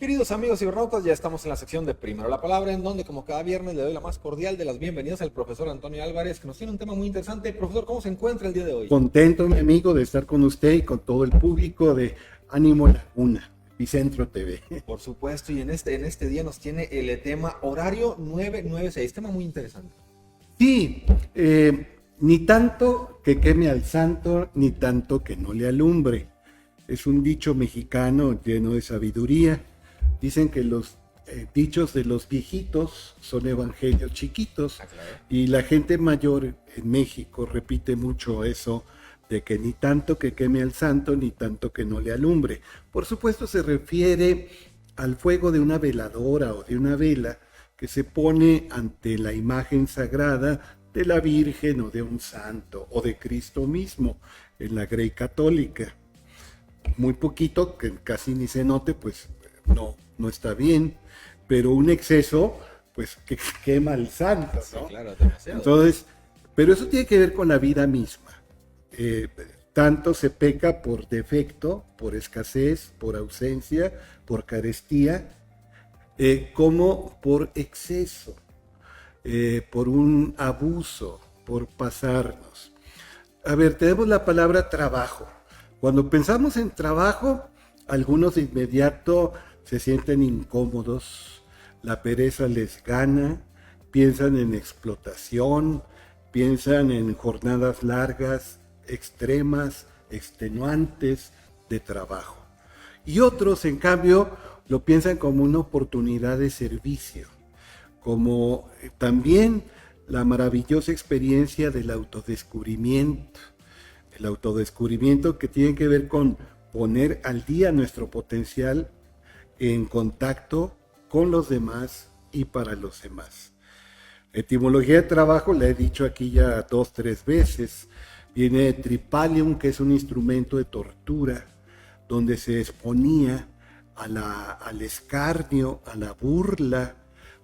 Queridos amigos cibernautas, ya estamos en la sección de Primero la Palabra, en donde como cada viernes le doy la más cordial de las bienvenidas al profesor Antonio Álvarez, que nos tiene un tema muy interesante. Profesor, ¿cómo se encuentra el día de hoy? Contento, mi amigo, de estar con usted y con todo el público de Ánimo Laguna, Epicentro TV. Por supuesto, y en este día nos tiene el tema horario 996, tema muy interesante. Sí, ni tanto que queme al santo, ni tanto que no le alumbre. Es un dicho mexicano lleno de sabiduría. Dicen que los dichos de los viejitos son evangelios chiquitos, y la gente mayor en México repite mucho eso de que ni tanto que queme al santo, ni tanto que no le alumbre. Por supuesto se refiere al fuego de una veladora o de una vela que se pone ante la imagen sagrada de la Virgen o de un santo o de Cristo mismo en la Grey católica. Muy poquito, que casi ni se note, pues no está bien, pero un exceso, pues que quema al santo, ¿no? Sí, claro, demasiado. Entonces, pero eso tiene que ver con la vida misma. Tanto se peca por defecto, por escasez, por ausencia, por carestía, como por exceso, por un abuso, por pasarnos. A ver, tenemos la palabra trabajo. Cuando pensamos en trabajo, algunos de inmediato se sienten incómodos, la pereza les gana, piensan en explotación, piensan en jornadas largas, extremas, extenuantes de trabajo. Y otros, en cambio, lo piensan como una oportunidad de servicio, como también la maravillosa experiencia del autodescubrimiento. El autodescubrimiento que tiene que ver con poner al día nuestro potencial en contacto con los demás y para los demás. Etimología de trabajo, la he dicho aquí ya 2-3 veces, viene de tripalium, que es un instrumento de tortura, donde se exponía al escarnio, a la burla,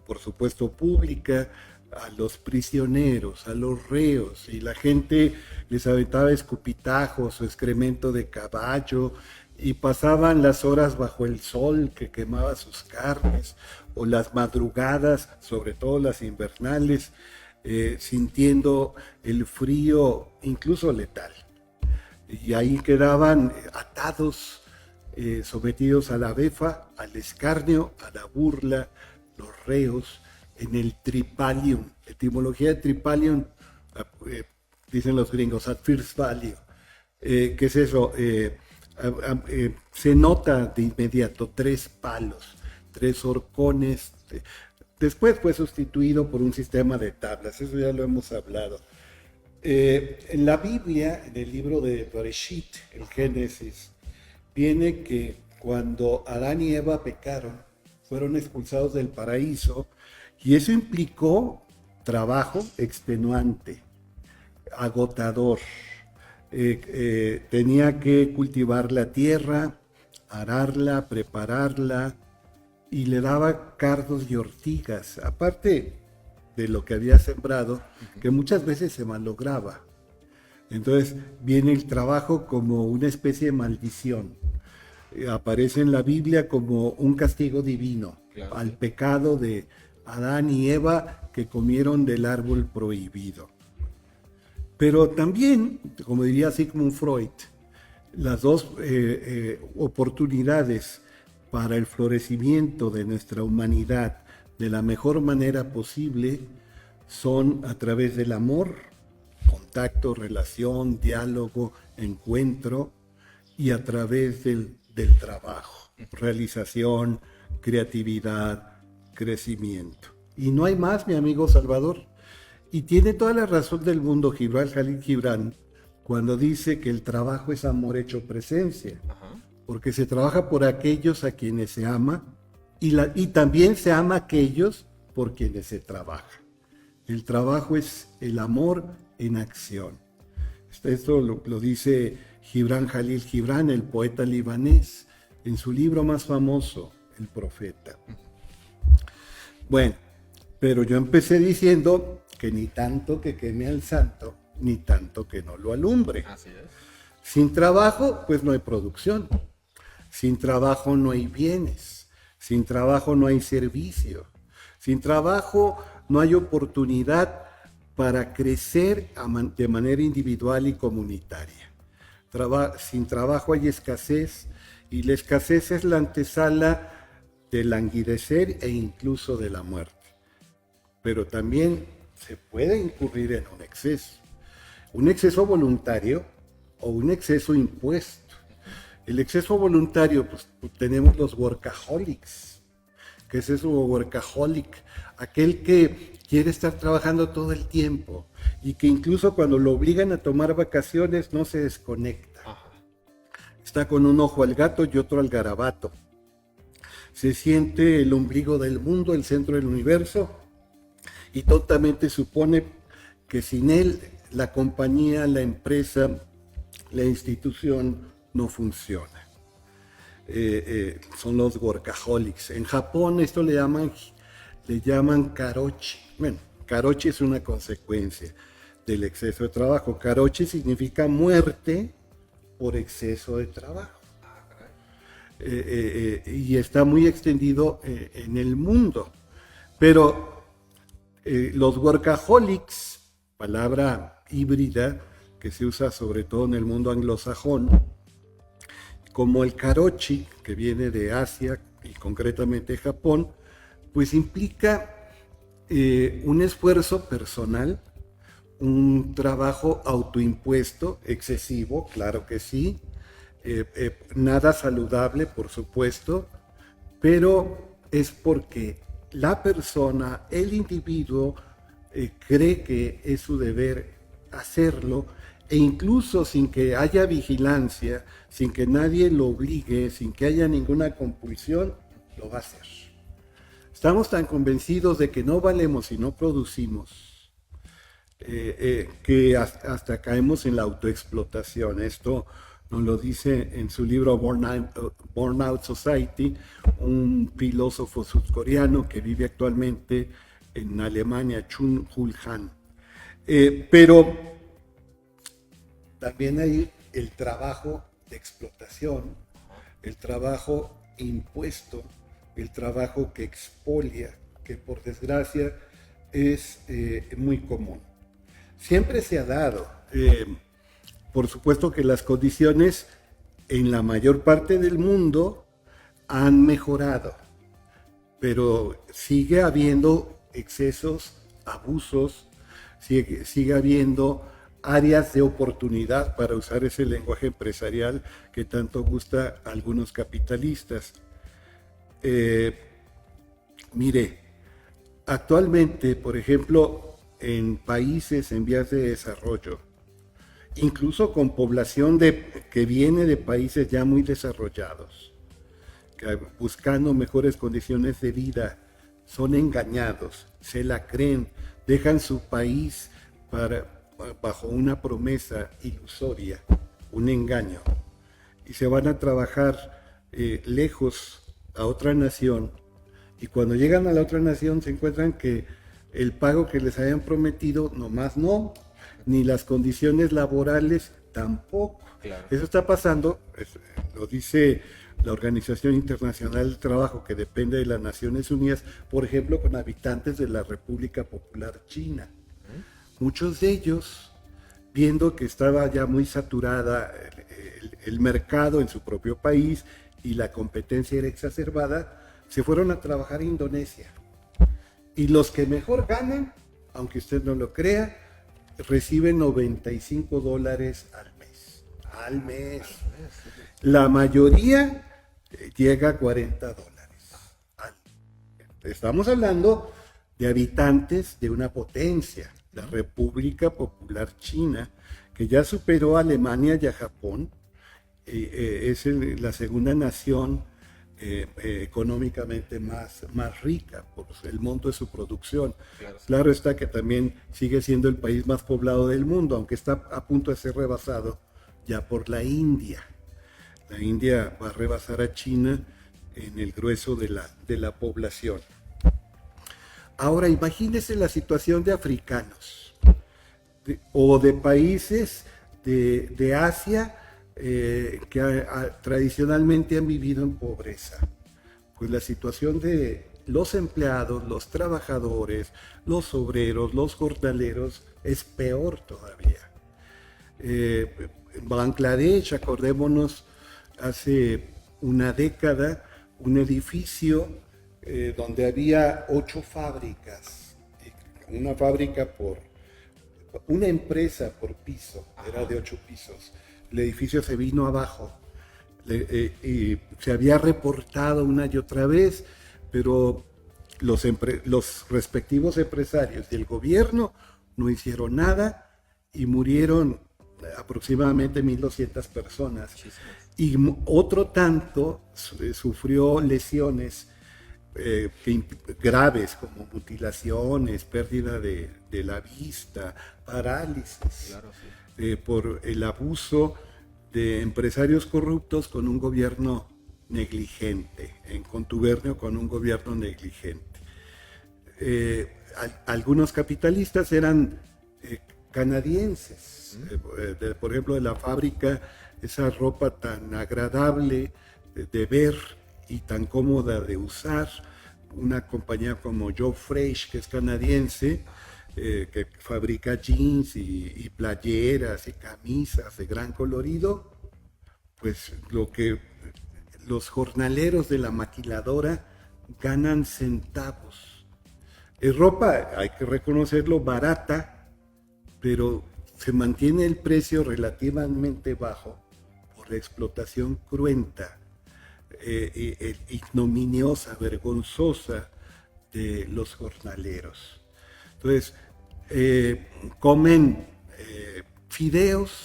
por supuesto pública, a los prisioneros, a los reos, y la gente les aventaba escupitajos o excremento de caballo, y pasaban las horas bajo el sol que quemaba sus carnes, o las madrugadas, sobre todo las invernales, sintiendo el frío incluso letal. Y ahí quedaban atados, sometidos a la befa, al escarnio, a la burla, los reos, en el tripalium. Etimología de tripalium, dicen los gringos, at first value. ¿Qué es eso? Se nota de inmediato 3 palos, 3 horcones. Después fue sustituido por un sistema de tablas, eso ya lo hemos hablado. En la Biblia, en el libro de Bereshit, el Génesis, viene que cuando Adán y Eva pecaron, fueron expulsados del paraíso, y eso implicó trabajo extenuante, agotador. Tenía que cultivar la tierra, ararla, prepararla, y le daba cardos y ortigas, aparte de lo que había sembrado, que muchas veces se malograba. Entonces viene el trabajo como una especie de maldición. Aparece en la Biblia como un castigo divino, claro, al pecado de Adán y Eva, que comieron del árbol prohibido. Pero también, como diría Sigmund Freud, las dos oportunidades para el florecimiento de nuestra humanidad de la mejor manera posible son a través del amor, contacto, relación, diálogo, encuentro, y a través del trabajo, realización, creatividad, crecimiento. Y no hay más, mi amigo Salvador. Y tiene toda la razón del mundo Gibran Jalil Gibran cuando dice que el trabajo es amor hecho presencia. Porque se trabaja por aquellos a quienes se ama, y también se ama a aquellos por quienes se trabaja. El trabajo es el amor en acción. Esto lo dice Gibran Jalil Gibran, el poeta libanés, en su libro más famoso, El Profeta. Bueno, pero yo empecé diciendo que ni tanto que queme al santo, ni tanto que no lo alumbre. Así es. Sin trabajo, pues no hay producción. Sin trabajo no hay bienes. Sin trabajo no hay servicio. Sin trabajo no hay oportunidad para crecer de manera individual y comunitaria. Sin trabajo hay escasez, y la escasez es la antesala del languidecer e incluso de la muerte. Pero también se puede incurrir en un exceso voluntario o un exceso impuesto. El exceso voluntario, pues tenemos los workaholics. ¿Qué es eso, workaholic? Aquel que quiere estar trabajando todo el tiempo y que incluso cuando lo obligan a tomar vacaciones no se desconecta. Está con un ojo al gato y otro al garabato. Se siente el ombligo del mundo, el centro del universo, y tontamente supone que sin él la compañía, la empresa, la institución no funciona. Son los workaholics. En Japón esto le llaman karoshi. Bueno, karoshi es una consecuencia del exceso de trabajo. Karoshi significa muerte por exceso de trabajo. Y está muy extendido en el mundo. Pero los workaholics, palabra híbrida que se usa sobre todo en el mundo anglosajón, como el karoshi, que viene de Asia y concretamente Japón, pues implica un esfuerzo personal, un trabajo autoimpuesto, excesivo, claro que sí, nada saludable, por supuesto, pero es porque la persona, el individuo, cree que es su deber hacerlo, e incluso sin que haya vigilancia, sin que nadie lo obligue, sin que haya ninguna compulsión, lo va a hacer. Estamos tan convencidos de que no valemos si no producimos, que hasta caemos en la autoexplotación. Esto nos lo dice en su libro Burnout Society, un filósofo sudcoreano que vive actualmente en Alemania, Chung-Hul Han. Pero también hay el trabajo de explotación, el trabajo impuesto, el trabajo que expolia, que por desgracia es muy común. Siempre se ha dado. Por supuesto que las condiciones en la mayor parte del mundo han mejorado, pero sigue habiendo excesos, abusos, sigue habiendo áreas de oportunidad, para usar ese lenguaje empresarial que tanto gusta a algunos capitalistas. Mire, actualmente, por ejemplo, en países en vías de desarrollo, incluso con población que viene de países ya muy desarrollados, que buscando mejores condiciones de vida, son engañados, se la creen, dejan su país bajo una promesa ilusoria, un engaño, y se van a trabajar lejos a otra nación, y cuando llegan a la otra nación se encuentran que el pago que les habían prometido nomás no, ni las condiciones laborales tampoco. Claro. Eso está pasando, lo dice la Organización Internacional del Trabajo, que depende de las Naciones Unidas, por ejemplo, con habitantes de la República Popular China. Muchos de ellos, viendo que estaba ya muy saturada el mercado en su propio país y la competencia era exacerbada, se fueron a trabajar a Indonesia. Y los que mejor ganan, aunque usted no lo crea, reciben $95 al mes. La mayoría llega a $40. Estamos hablando de habitantes de una potencia, la República Popular China, que ya superó a Alemania y a Japón. Es la segunda nación económicamente más rica por el monto de su producción. Claro está que también sigue siendo el país más poblado del mundo, aunque está a punto de ser rebasado ya por la India. La India va a rebasar a China en el grueso de la población. Ahora imagínese la situación de africanos o de países de Asia que tradicionalmente han vivido en pobreza. pues la situación de los empleados, los trabajadores, los obreros, los jornaleros es peor todavía. En Bangladesh, acordémonos, hace una década, un edificio donde había 8 fábricas, una empresa por piso, era de 8 pisos. El edificio se vino abajo. Y se había reportado una y otra vez, pero los respectivos empresarios y el gobierno no hicieron nada y murieron aproximadamente 1.200 personas. Y otro tanto sufrió lesiones graves como mutilaciones, pérdida de la vista, parálisis, Claro, sí. por el abuso de empresarios corruptos con un gobierno negligente, en contubernio con un gobierno negligente. Algunos capitalistas eran canadienses, por ejemplo, de la fábrica, esa ropa tan agradable de ver y tan cómoda de usar, una compañía como Joe Fresh, que es canadiense, que fabrica jeans y playeras y camisas de gran colorido, pues lo que los jornaleros de la maquiladora ganan centavos. Es ropa, hay que reconocerlo, barata, pero se mantiene el precio relativamente bajo por la explotación cruenta, ignominiosa, vergonzosa de los jornaleros. Entonces, comen fideos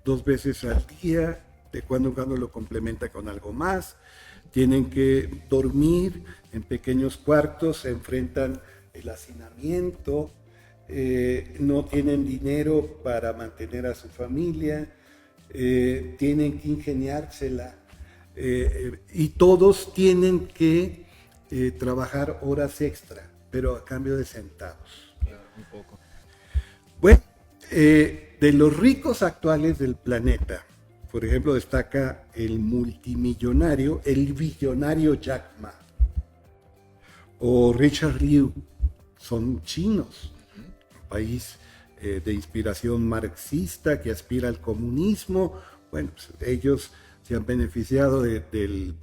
2 veces al día, de cuando en cuando lo complementa con algo más, tienen que dormir en pequeños cuartos, se enfrentan el hacinamiento, no tienen dinero para mantener a su familia, tienen que ingeniársela, y todos tienen que trabajar horas extra, pero a cambio de centavos. Claro, un poco. Bueno, de los ricos actuales del planeta, por ejemplo, destaca el multimillonario, el billonario Jack Ma o Richard Liu, son chinos, un país de inspiración marxista que aspira al comunismo. Bueno, pues ellos se han beneficiado del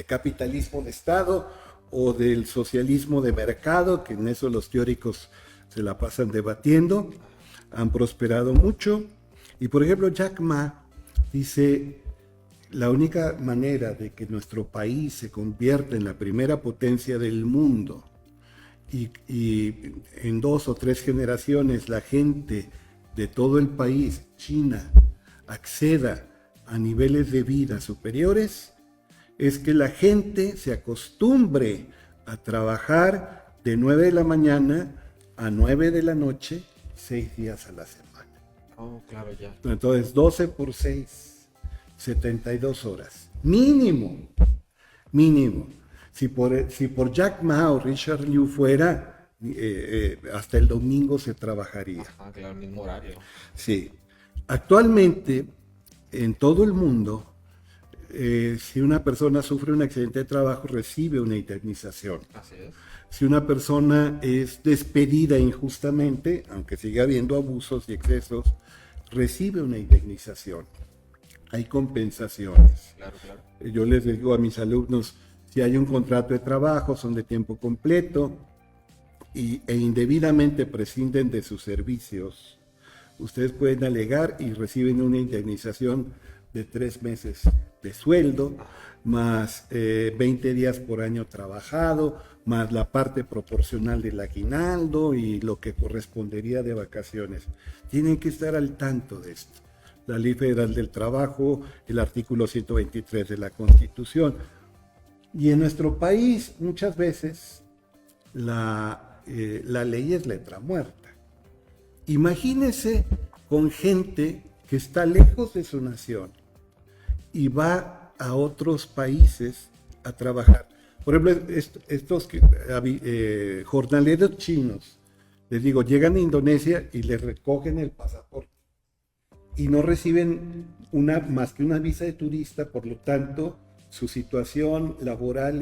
capitalismo de Estado o del socialismo de mercado, que en eso los teóricos se la pasan debatiendo, han prosperado mucho. Y por ejemplo, Jack Ma dice: la única manera de que nuestro país se convierta en la primera potencia del mundo y en 2 o 3 generaciones la gente de todo el país, China, acceda a niveles de vida superiores, es que la gente se acostumbre a trabajar de 9 de la mañana a 9 de la noche, 6 días a la semana. Oh, claro, ya. Entonces, 12 por 6, 72 horas. Mínimo. Si por Jack Ma o Richard Liu fuera, hasta el domingo se trabajaría. Ajá, claro, el mismo horario. Sí. Actualmente, en todo el mundo, si una persona sufre un accidente de trabajo, recibe una indemnización. Así es. Si una persona es despedida injustamente, aunque siga habiendo abusos y excesos, recibe una indemnización. Hay compensaciones. Claro, claro. Yo les digo a mis alumnos, si hay un contrato de trabajo, son de tiempo completo e indebidamente prescinden de sus servicios, ustedes pueden alegar y reciben una indemnización de 3 meses de sueldo, más 20 días por año trabajado, más la parte proporcional del aguinaldo y lo que correspondería de vacaciones. Tienen que estar al tanto de esto. La Ley Federal del Trabajo, el artículo 123 de la Constitución. Y en nuestro país muchas veces la ley es letra muerta. Imagínense con gente que está lejos de su nación y va a otros países a trabajar. Por ejemplo, estos jornaleros chinos, les digo, llegan a Indonesia y les recogen el pasaporte y no reciben más que una visa de turista, por lo tanto su situación laboral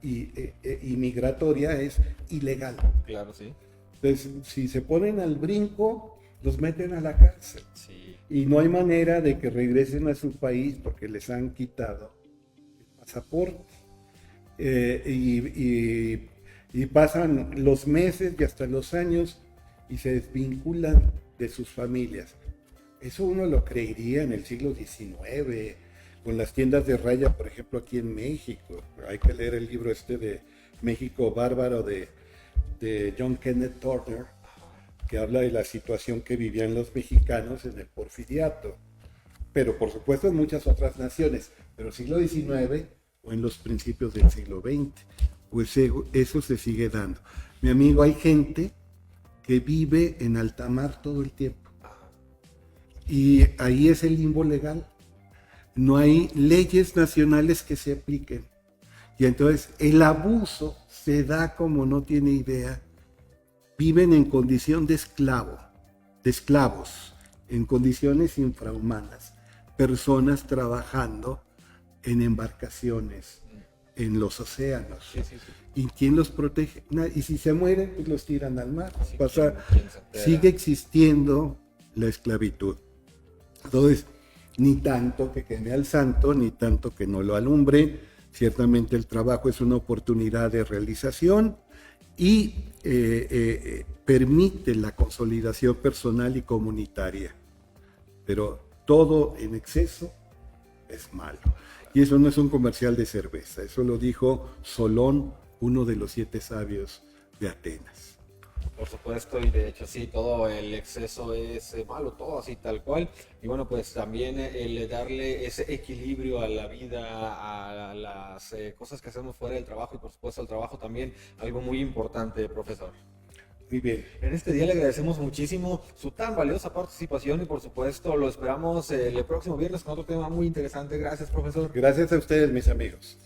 y migratoria es ilegal. Claro, sí. Entonces, si se ponen al brinco, los meten a la cárcel. Sí. Y no hay manera de que regresen a su país porque les han quitado el pasaporte. Y pasan los meses y hasta los años y se desvinculan de sus familias. Eso uno lo creería en el siglo XIX, con las tiendas de raya, por ejemplo, aquí en México. Hay que leer el libro de México Bárbaro de John Kenneth Turner, que habla de la situación que vivían los mexicanos en el porfiriato. Pero por supuesto en muchas otras naciones, pero siglo XIX o en los principios del siglo XX, pues eso se sigue dando. Mi amigo, hay gente que vive en alta mar todo el tiempo. Y ahí es el limbo legal. No hay leyes nacionales que se apliquen. Y entonces el abuso se da como no tiene idea. Viven en condición de esclavos, en condiciones infrahumanas. Personas trabajando en embarcaciones, en los océanos. Sí, sí, sí. ¿Y quién los protege? Y si se mueren, pues los tiran al mar. Sí, ¿quién se entera? Sigue existiendo la esclavitud. Entonces, ni tanto que queme al santo, ni tanto que no lo alumbre. Ciertamente el trabajo es una oportunidad de realización y permite la consolidación personal y comunitaria. Pero todo en exceso es malo. Y eso no es un comercial de cerveza, eso lo dijo Solón, uno de los 7 sabios de Atenas. Por supuesto, y de hecho sí, todo el exceso es malo, todo así tal cual. Y bueno, pues también el darle ese equilibrio a la vida, a las cosas que hacemos fuera del trabajo y por supuesto al trabajo también, algo muy importante, profesor. Muy bien. En este día le agradecemos muchísimo su tan valiosa participación y por supuesto lo esperamos el próximo viernes con otro tema muy interesante. Gracias, profesor. Gracias a ustedes, mis amigos.